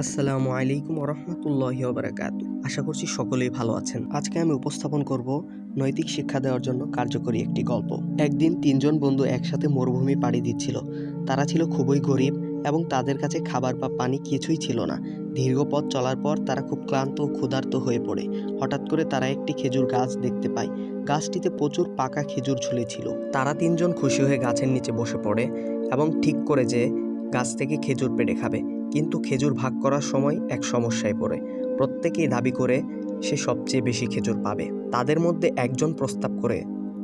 আসসালামু আলাইকুম ওরহমতুল্লাহি ওবারাকাতু। আশা করছি সকলেই ভালো আছেন। আজকে আমি উপস্থাপন করব নৈতিক শিক্ষা দেওয়ার জন্য কার্যকরী একটি গল্প। একদিন তিনজন বন্ধু একসাথে মরুভূমি পাড়ি দিচ্ছিল। তারা ছিল খুবই গরিব এবং তাদের কাছে খাবার বা পানি কিছুই ছিল না। দীর্ঘ পথ চলার পর তারা খুব ক্লান্ত ও ক্ষুধার্ত হয়ে পড়ে। হঠাৎ করে তারা একটি খেজুর গাছ দেখতে পায়। গাছটিতে প্রচুর পাকা খেজুর ঝুলেছিল। তারা তিনজন খুশি হয়ে গাছের নিচে বসে পড়ে এবং ঠিক করে যে গাছ থেকে খেজুর পেড়ে খাবে। কিন্তু খেজুর ভাগ করার সময় এক সমস্যায় পড়ে। প্রত্যেকেই দাবি করে সে সবচেয়ে বেশি খেজুর পাবে। তাদের মধ্যে একজন প্রস্তাব করে,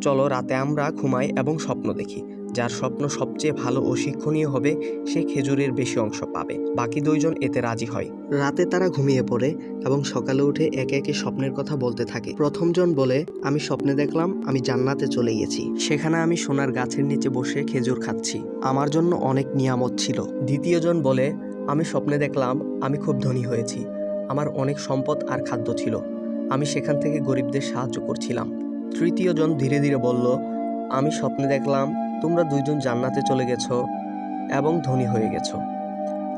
চলো রাতে আমরা ঘুমাই এবং স্বপ্ন দেখি। যার স্বপ্ন সবচেয়ে ভালো ও শিক্ষণীয় হবে সে খেজুরের বেশি অংশ পাবে। বাকি দুইজন এতে রাজি হয়। রাতে তারা ঘুমিয়ে পড়ে এবং সকালে উঠে একে একে স্বপ্নের কথা বলতে থাকে। প্রথমজন বলে, আমি স্বপ্নে দেখলাম আমি জান্নাতে চলে গেছি। সেখানে আমি সোনার গাছের নিচে বসে খেজুর খাচ্ছি। আমার জন্য অনেক নিয়ামত ছিল। দ্বিতীয়জন বলে, আমি স্বপ্নে দেখলাম আমি খুব ধনী হয়েছি। আমার অনেক সম্পদ আর খাদ্য ছিল। আমি সেখান থেকে গরিবদের সাহায্য করছিলাম। তৃতীয়জন ধীরে ধীরে বলল, আমি স্বপ্নে দেখলাম তোমরা দুইজন জান্নাতে চলে গেছো এবং ধনী হয়ে গেছো,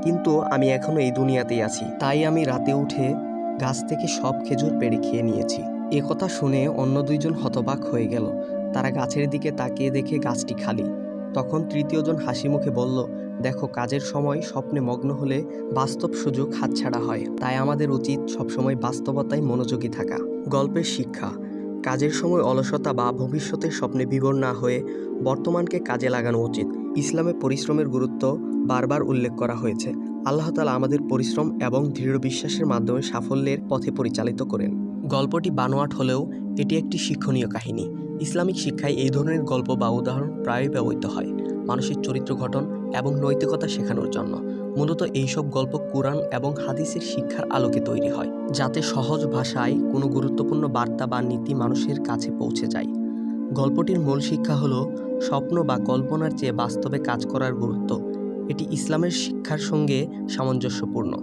কিন্তু আমি এখনো এই দুনিয়াতেই আছি। তাই আমি রাতে উঠে গাছ থেকে সব খেজুর পেড়ে খেয়ে নিয়েছি। এ কথা শুনে অন্য দুইজন হতবাক হয়ে গেল। তারা গাছের দিকে তাকিয়ে দেখে গাছটি খালি। তখন তৃতীয়জন হাসি মুখে বলল, দেখো, কাজের সময় স্বপ্নে মগ্ন হলে বাস্তব সুযোগ হাতছাড়া হয়। তাই আমাদের উচিত সবসময় বাস্তবতায় মনোযোগী থাকা। গল্পের শিক্ষা: কাজের সময় অলসতা বা ভবিষ্যতের স্বপ্নে বিভোর না হয়ে বর্তমানকে কাজে লাগানো উচিত। ইসলামে পরিশ্রমের গুরুত্ব বারবার উল্লেখ করা হয়েছে। আল্লাহ তাআলা আমাদের পরিশ্রম এবং দৃঢ় বিশ্বাসের মাধ্যমে সাফল্যের পথে পরিচালিত করেন। গল্পটি বানোয়াট হলেও এটি একটি শিক্ষণীয় কাহিনী। ইসলামিক শিক্ষায় এই ধরনের গল্প বা উদাহরণ প্রায়ই ব্যবহৃত হয় মানুষের চরিত্র গঠন এবং নৈতিকতা শেখানোর জন্য। মূলত এইসব গল্প কুরআন এবং হাদিসের শিক্ষার আলোকে তৈরি হয়, যাতে সহজ ভাষায় কোনো গুরুত্বপূর্ণ বার্তা বা নীতি মানুষের কাছে পৌঁছে যায়। গল্পটির মূল শিক্ষা হলো স্বপ্ন বা কল্পনার চেয়ে বাস্তবে কাজ করার গুরুত্ব। এটি ইসলামের শিক্ষার সঙ্গে সামঞ্জস্যপূর্ণ,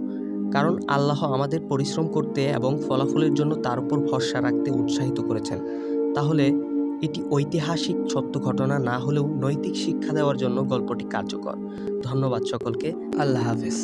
কারণ আল্লাহ আমাদের পরিশ্রম করতে এবং ফলাফলের জন্য তার উপর ভরসা রাখতে উৎসাহিত করেছেন। তাহলে এটি ঐতিহাসিক সত্য ঘটনা না হলেও নৈতিক শিক্ষা দেওয়ার জন্য গল্পটি কার্যকর। ধন্যবাদ সকলকে। আল্লাহ হাফেজ।